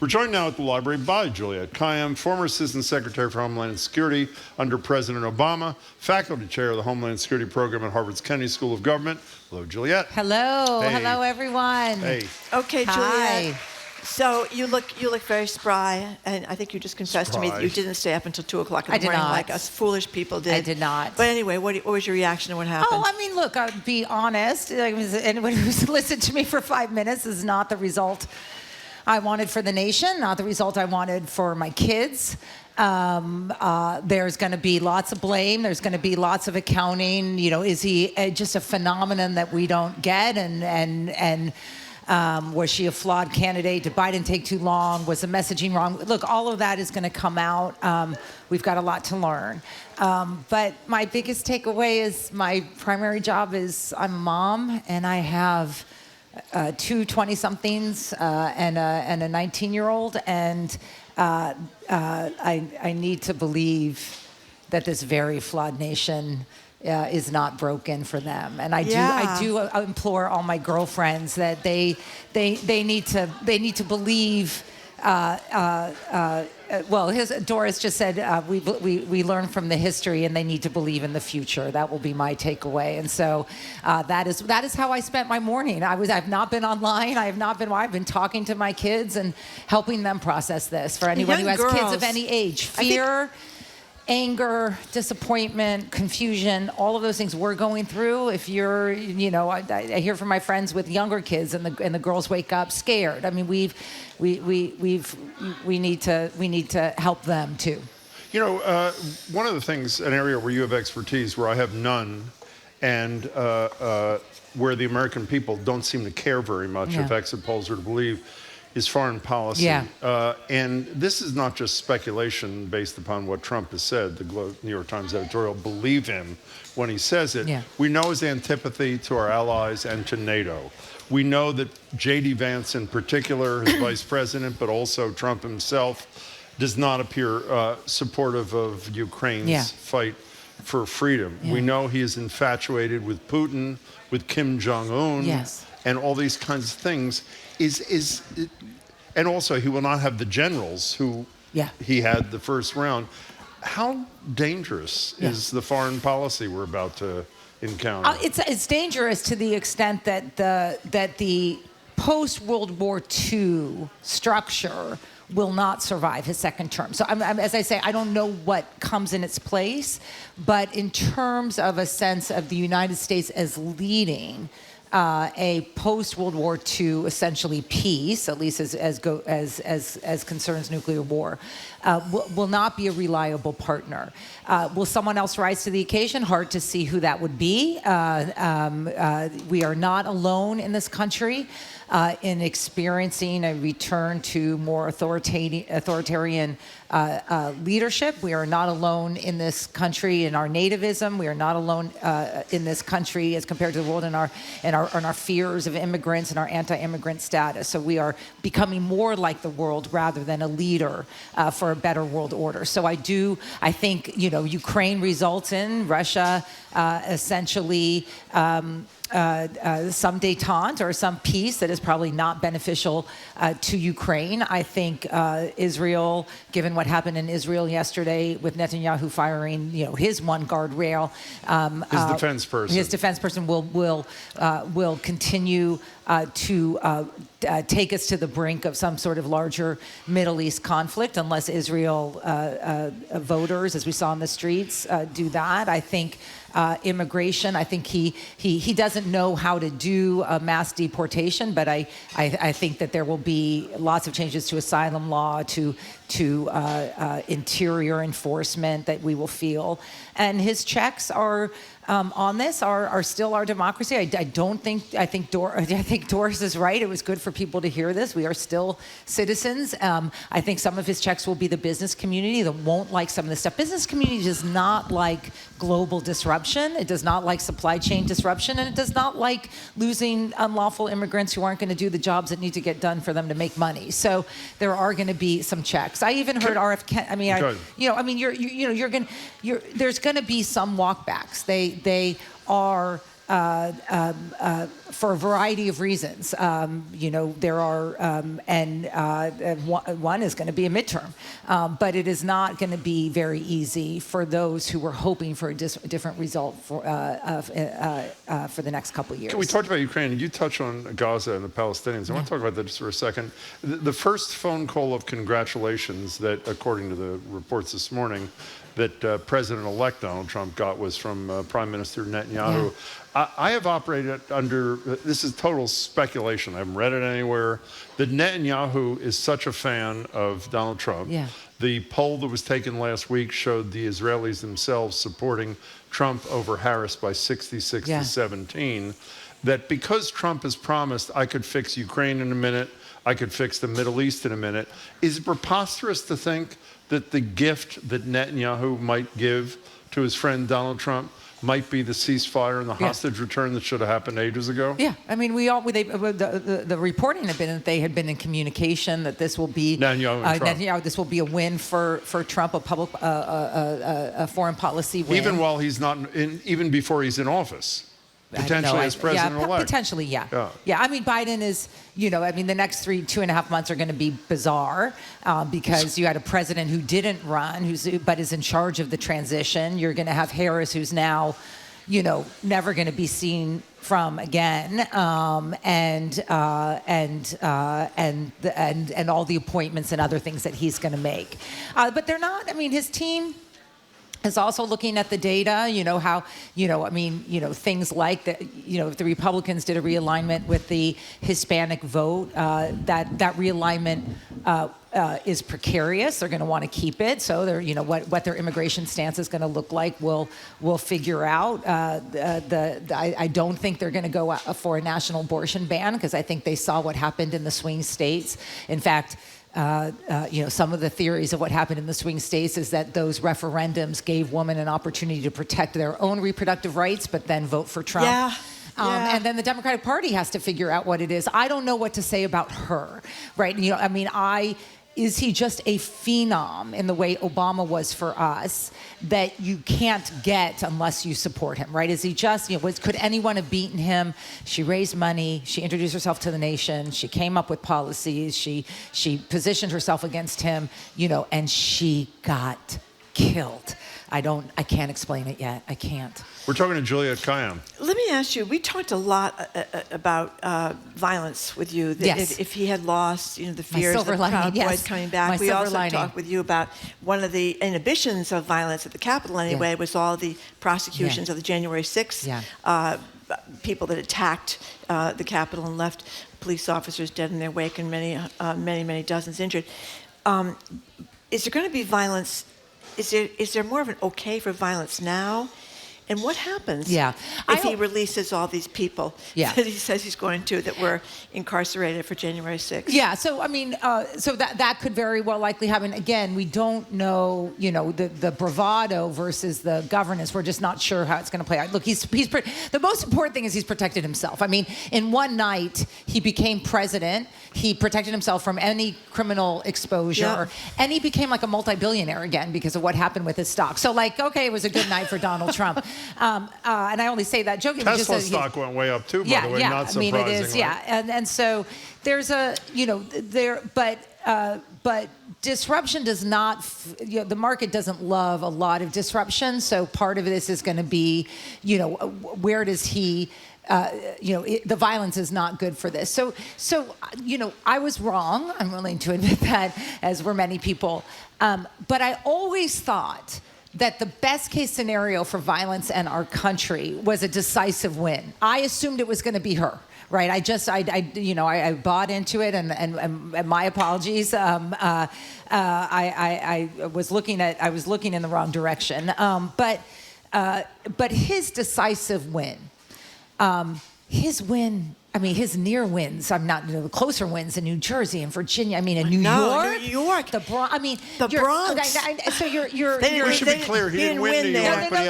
We're joined now at the library by Juliette Kayyem, former Assistant Secretary for Homeland Security under President Obama, faculty chair of the Homeland Security Program at Harvard's Kennedy School of Government. Hello, Juliette. Hello. Hey. Hello, everyone. Hey. Okay, Hi. Juliette. So you look very spry, and I think you just confessed to me that you didn't stay up until 2 o'clock in the morning like us foolish people did. I did not. But anyway, what was your reaction to what happened? Oh, I mean, look, I'll be honest. Anyone who's listened to me for 5 minutes is not the result I wanted for the nation, not the result I wanted for my kids. There's going to be lots of blame. There's going to be lots of accounting. You know, is he just a phenomenon that we don't get? Was she a flawed candidate? Did Biden take too long? Was the messaging wrong? Look, all of that is going to come out. We've got a lot to learn. But my biggest takeaway is my primary job is I'm a mom, and I have two 20-somethings and a 19-year-old, and I need to believe that this very flawed nation is not broken for them, and I do implore all my girlfriends that they need to believe. Doris just said we learn from the history, and they need to believe in the future. That will be my takeaway, and so that is how I spent my morning. I've not been online. I've been talking to my kids and helping them process this. For anyone who has kids of any age, fear, anger, disappointment, confusion, all of those things we're going through. If you're, I hear from my friends with younger kids, and the girls wake up scared. I mean, we need to help them too. You know, one of the things, an area where you have expertise, where I have none, and where the American people don't seem to care very much, if exit polls are to believe, is foreign policy. And this is not just speculation based upon what Trump has said. The New York Times editorial, believe him when he says it. We know his antipathy to our allies and to NATO. We know that J.D. Vance in particular, his vice president, but also Trump himself, does not appear supportive of Ukraine's fight for freedom. We know he is infatuated with Putin, with Kim Jong-un, and all these kinds of things. And also he will not have the generals who he had the first round. How dangerous is the foreign policy we're about to encounter? It's dangerous to the extent that the post-World War II structure will not survive his second term. So as I say, I don't know what comes in its place, but in terms of a sense of the United States as leading a post-World War II, essentially peace, at least as concerns nuclear war, will not be a reliable partner. Will someone else rise to the occasion? Hard to see who that would be. We are not alone in this country in experiencing a return to more authoritarian leadership. We are not alone in this country in our nativism. We are not alone in this country as compared to the world in our fears of immigrants and our anti-immigrant status. So we are becoming more like the world rather than a leader for a better world order. So I think Ukraine results in Russia essentially some détente or some peace that is probably not beneficial to Ukraine. I think Israel, given what happened in Israel yesterday with Netanyahu firing, his one guardrail, his defense person will continue to take us to the brink of some sort of larger Middle East conflict unless Israel voters, as we saw in the streets, do that. I think immigration, I think he doesn't know how to do a mass deportation, but I think that there will be lots of changes to asylum law, to interior enforcement that we will feel. And his checks are on this are still our democracy. I think Doris is right. It was good for people to hear this. We are still citizens. I think some of his checks will be the business community that won't like some of this stuff. Business community does not like global disruption. It does not like supply chain disruption, and it does not like losing unlawful immigrants who aren't going to do the jobs that need to get done for them to make money. So there are going to be some checks. I even heard RFK. There's going to be some walkbacks. They are for a variety of reasons. There are, one is going to be a midterm, but it is not going to be very easy for those who were hoping for a different result for the next couple of years. We talked about Ukraine. You touched on Gaza and the Palestinians. I want to talk about that just for a second. The first phone call of congratulations that, according to the reports this morning, that President-elect Donald Trump got was from Prime Minister Netanyahu. Yeah. I have operated under, this is total speculation, I haven't read it anywhere, that Netanyahu is such a fan of Donald Trump. Yeah. The poll that was taken last week showed the Israelis themselves supporting Trump over Harris by 66 to 17, that because Trump has promised I could fix Ukraine in a minute, I could fix the Middle East in a minute, is it preposterous to think that the gift that Netanyahu might give to his friend Donald Trump might be the ceasefire and the hostage return that should have happened ages ago? Yeah, I mean, the reporting had been that they had been in communication that this will be this will be a win for Trump, a public a foreign policy win. Even while he's not even before he's in office. Potentially as president-elect. Potentially, yeah. I mean, Biden is, the next 2.5 months are going to be bizarre because you had a president who didn't run, but is in charge of the transition. You're going to have Harris, who's now, never going to be seen from again, and all the appointments and other things that he's going to make. But they're not. I mean, his team is also looking at the data, things like that, if the Republicans did a realignment with the Hispanic vote, that realignment is precarious. They're going to want to keep it. So they're, what their immigration stance is going to look like, we'll figure out. I don't think they're going to go for a national abortion ban because I think they saw what happened in the swing states. In fact, some of the theories of what happened in the swing states is that those referendums gave women an opportunity to protect their own reproductive rights, but then vote for Trump. And then the Democratic Party has to figure out what it is. I don't know what to say about her, right? Is he just a phenom in the way Obama was for us that you can't get unless you support him, right? Is he just, could anyone have beaten him? She raised money. She introduced herself to the nation. She came up with policies. She positioned herself against him, and she got killed. I can't explain it yet. I can't. We're talking to Juliette Kayyem. Let me ask you, we talked a lot about violence with you. That yes. If he had lost, the fears of the Proud Boys coming back. We also talked with you about one of the inhibitions of violence at the Capitol anyway was all the prosecutions of the January 6th people that attacked the Capitol and left police officers dead in their wake and many dozens injured. Is there going to be violence? Is there more of an okay for violence now? And what happens if he releases all these people that he says he's going to, that were incarcerated for January 6th? Yeah, so so that could very well likely happen. Again, we don't know, the bravado versus the governance. We're just not sure how it's going to play out. Look, the most important thing is he's protected himself. I mean, in one night, he became president. He protected himself from any criminal exposure, and he became like a multi-billionaire again because of what happened with his stock. So, it was a good night for Donald Trump. And I only say that jokingly. Tesla stock went way up too, by the way, not surprisingly. I mean, it is, and so there's but disruption does not, the market doesn't love a lot of disruption. So part of this is going to be, where does he, the violence is not good for this. So I was wrong. I'm willing to admit that, as were many people. But I always thought that the best case scenario for violence in our country was a decisive win. I assumed it was going to be her, right? I bought into it, and my apologies. I was looking in the wrong direction. But his decisive win, his near wins. I'm not closer wins in New Jersey and Virginia. I mean, in New York, the Bronx. So you're. We should be clear. He didn't win New York, but he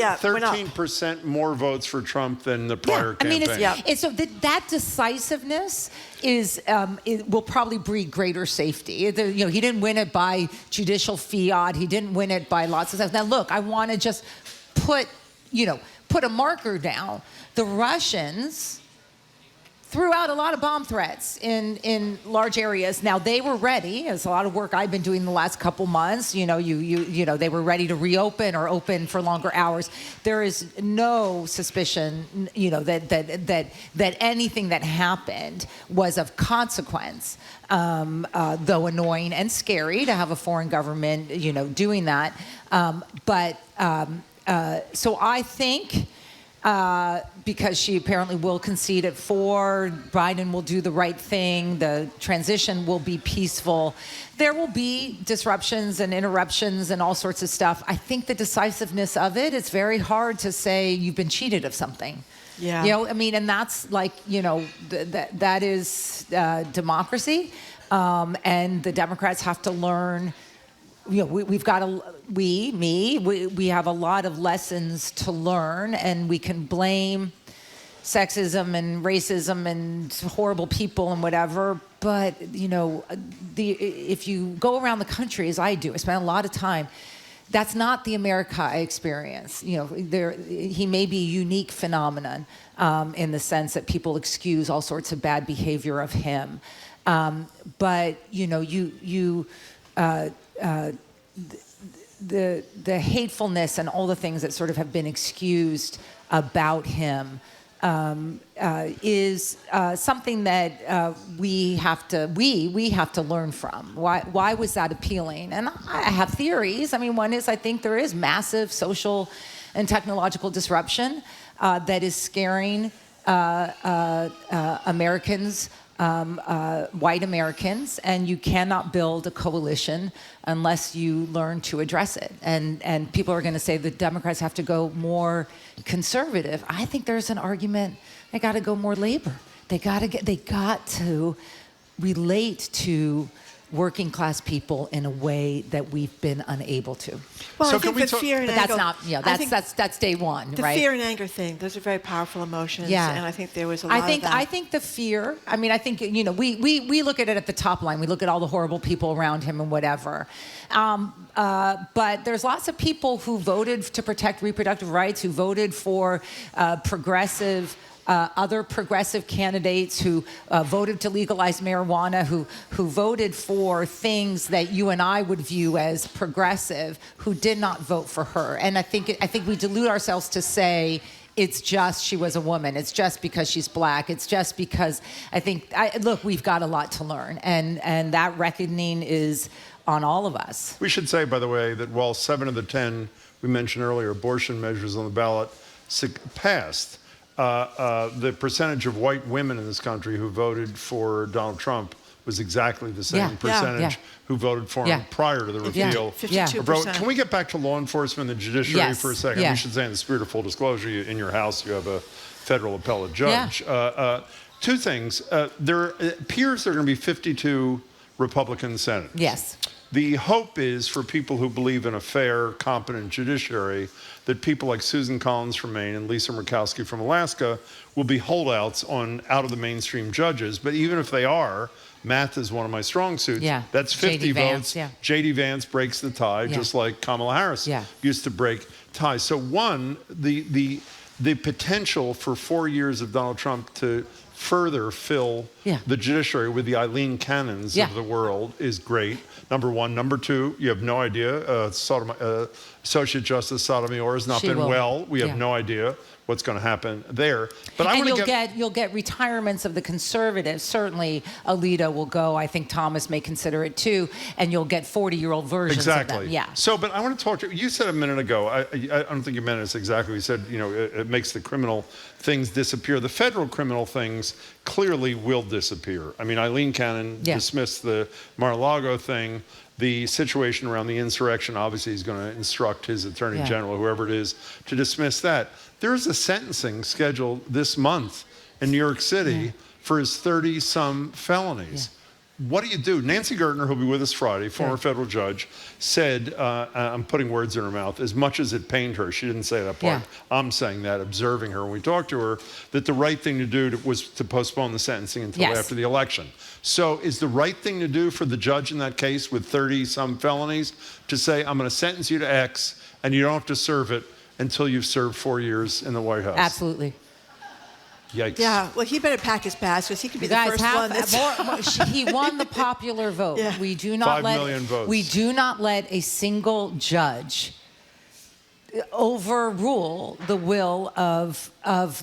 had 13% more votes for Trump than the prior campaign. So that decisiveness will probably breed greater safety. He didn't win it by judicial fiat. He didn't win it by lots of stuff. Now, look, I want to just put put a marker down. The Russians threw out a lot of bomb threats in large areas. Now, they were ready. It's a lot of work I've been doing the last couple months. You know, they were ready to reopen or open for longer hours. There is no suspicion, you know, that anything that happened was of consequence. Though annoying and scary to have a foreign government, you know, doing that. So I think, because she apparently will concede at 4, Biden will do the right thing, the transition will be peaceful. There will be disruptions and interruptions and all sorts of stuff. I think the decisiveness of it, it's very hard to say you've been cheated of something. Yeah. You know, I mean, and that's like, you know, that is democracy. And the Democrats have to learn, you know, we have a lot of lessons to learn, and we can blame sexism and racism and horrible people and whatever. But, you know, if you go around the country, as I do, I spend a lot of time, that's not the America I experience. You know, he may be a unique phenomenon in the sense that people excuse all sorts of bad behavior of him. But, you know, the hatefulness and all the things that sort of have been excused about him is something that we have to learn from. Why was that appealing? And I have theories. I mean, one is I think there is massive social and technological disruption that is scaring Americans. White Americans, and you cannot build a coalition unless you learn to address it. And people are going to say the Democrats have to go more conservative. I think there's an argument they got to go more labor. They got to relate to working class people in a way that we've been unable to. Well, so I think the fear and anger. That's not, you know, that's day one, the right? The fear and anger thing; those are very powerful emotions. Yeah. And I think there was a lot of that. I think the fear. I mean, I think, you know, we look at it at the top line. We look at all the horrible people around him and whatever. But there's lots of people who voted to protect reproductive rights, who voted for progressive. Other progressive candidates who voted to legalize marijuana, who voted for things that you and I would view as progressive, who did not vote for her. And I think we delude ourselves to say it's just she was a woman. It's just because she's black. It's just because look, we've got a lot to learn, and that reckoning is on all of us. We should say, by the way, that while 7 of the 10 we mentioned earlier abortion measures on the ballot passed. The percentage of white women in this country who voted for Donald Trump was exactly the same percentage who voted for him prior to the repeal. 52%. Can we get back to law enforcement and the judiciary for a second? We should say, in the spirit of full disclosure, in your house you have a federal appellate judge. Two things. There appears there are going to be 52 Republican senators. Yes. The hope is for people who believe in a fair, competent judiciary that people like Susan Collins from Maine and Lisa Murkowski from Alaska will be holdouts on out-of-the-mainstream judges. But even if they are, math is one of my strong suits. Yeah. That's 50 votes. J.D. Vance breaks the tie, just like Kamala Harris used to break ties. So one, the potential for 4 years of Donald Trump to further fill the judiciary with the Eileen Cannons of the world is great. Number one. Number two, you have no idea. Associate Justice Sotomayor has not been well. We have no idea what's going to happen there. But you'll get retirements of the conservatives. Certainly, Alito will go. I think Thomas may consider it too. And you'll get 40-year-old versions of them. Yeah. So, but I want to talk to you. You said a minute ago. I don't think you meant this exactly. You said, you know, it makes the criminal things disappear. The federal criminal things clearly will disappear. I mean, Eileen Cannon dismissed the Mar-a-Lago thing. The situation around the insurrection, obviously he's going to instruct his attorney general, whoever it is, to dismiss that. There's a sentencing scheduled this month in New York City for his 30-some felonies. What do you do? Nancy Gertner, who'll be with us Friday, former federal judge, said, I'm putting words in her mouth, as much as it pained her, she didn't say that part, I'm saying that, observing her when we talked to her, that the right thing to do was to postpone the sentencing until after the election. So is the right thing to do for the judge in that case with 30-some felonies to say, I'm going to sentence you to X, and you don't have to serve it until you've served 4 years in the White House. Absolutely. Yikes. Yeah, well, he better pack his bags because he could be the first one. He won the popular vote. Yeah. We do not 5 million votes. We do not let a single judge overrule the will of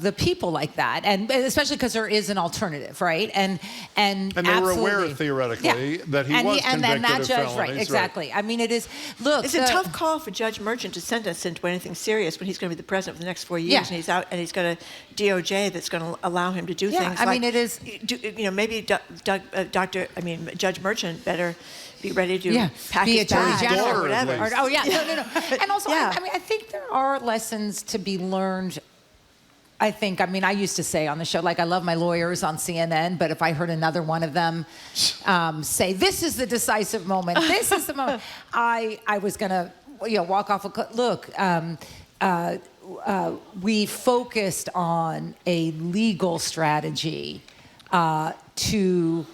the people like that, and especially because there is an alternative, right? And they were aware theoretically that he was convicted of felonies. Right, exactly. Right. I mean, it is. Look, it's a tough call for Judge Merchant to sentence into anything serious when he's going to be the president for the next 4 years, and he's out, and he's got a DOJ that's going to allow him to do things. I mean, it is. Maybe Judge Merchant better be ready to pack be his bags or whatever. No. And also, I think there are lessons to be learned. I used to say on the show, like, I love my lawyers on CNN, but if I heard another one of them say, this is the decisive moment, this is the moment, I was going to walk off a cliff. Look, we focused on a legal strategy to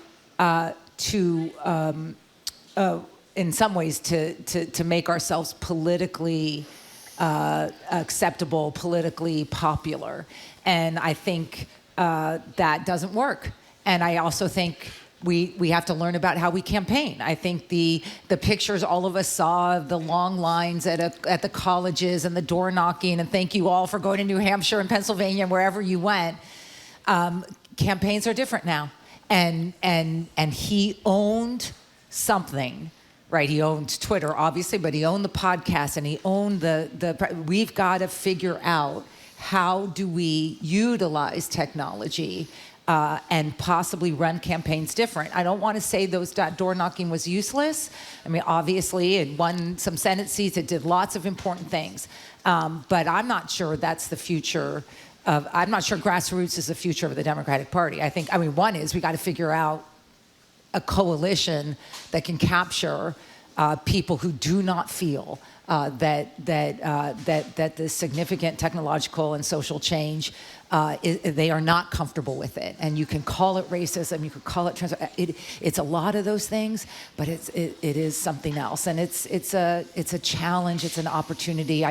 in some ways to make ourselves politically acceptable, politically popular. And I think that doesn't work. And I also think we have to learn about how we campaign. I think the pictures all of us saw of the long lines at the colleges and the door knocking, and thank you all for going to New Hampshire and Pennsylvania and wherever you went. Campaigns are different now. And he owned something, right? He owned Twitter, obviously, but he owned the podcast, and he owned we've got to figure out, how do we utilize technology and possibly run campaigns different? I don't want to say that door knocking was useless. I mean, obviously, it won some Senate seats. It did lots of important things. But I'm not sure that's the future. I'm not sure grassroots is the future of the Democratic Party. One is we got to figure out a coalition that can capture people who do not feel that the significant technological and social change, they are not comfortable with it. And you can call it racism, you could call it it's a lot of those things, but it is something else. And it's a challenge, it's an opportunity.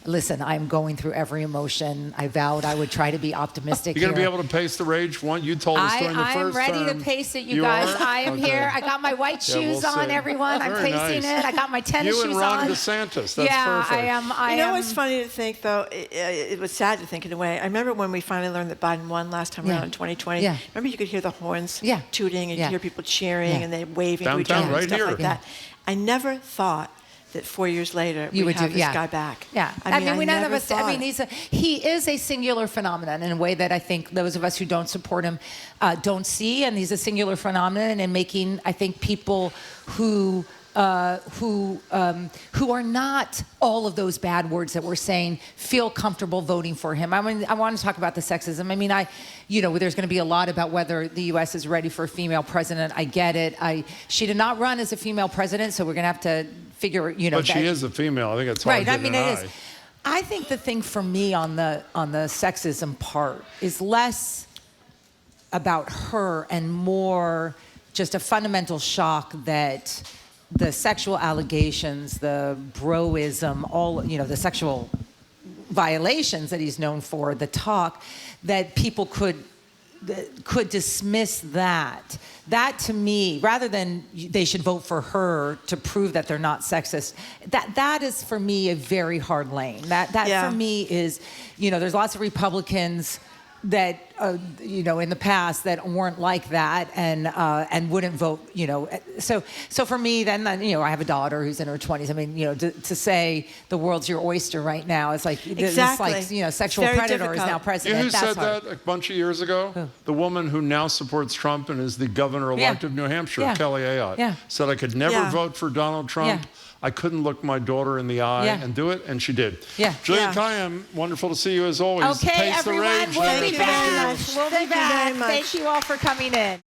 I'm going through every emotion. I vowed I would try to be optimistic. You're going to be able to pace the rage? You told us during the first term. I'm ready to pace it, you guys. Are? I am here. I got my white shoes on, everyone. I'm pacing it. I got my tennis shoes on. You and Ron DeSantis. That's perfect. I am. It's funny to think, though. It was sad to think in a way. I remember when we finally learned that Biden won last time around in 2020. Yeah. Remember, you could hear the horns tooting, and you hear people cheering, and they waving to each other and stuff like that. I never thought that 4 years later we would have this guy back. Yeah, we none of us. He is a singular phenomenon in a way that I think those of us who don't support him don't see, and he's a singular phenomenon in making, I think, people who are not all of those bad words that we're saying feel comfortable voting for him. I want to talk about the sexism. There's going to be a lot about whether the U.S. is ready for a female president. I get it. She did not run as a female president, so we're going to have to figure. But she is a female. I think it's hard to deny. It is. I think the thing for me on the sexism part is less about her and more just a fundamental shock that the sexual allegations, the broism, the sexual violations that he's known for, the talk, that people could dismiss that. That, to me, rather than they should vote for her to prove that they're not sexist, that is, for me, a very hard lane. That for me is, there's lots of Republicans that in the past that weren't like that and wouldn't vote. So for me, then I have a daughter who's in her 20s. To say the world's your oyster right now, it's like sexual Very predator difficult. is now president. You know who That's said hard. that a bunch of years ago? Who? The woman who now supports Trump and is the governor-elect of New Hampshire, Kelly Ayotte, said I could never vote for Donald Trump. I couldn't look my daughter in the eye and do it, and she did. Juliette Kayyem, wonderful to see you as always. Okay, Pace everyone, the rage. we'll be back. We'll be back. Thank you all for coming in.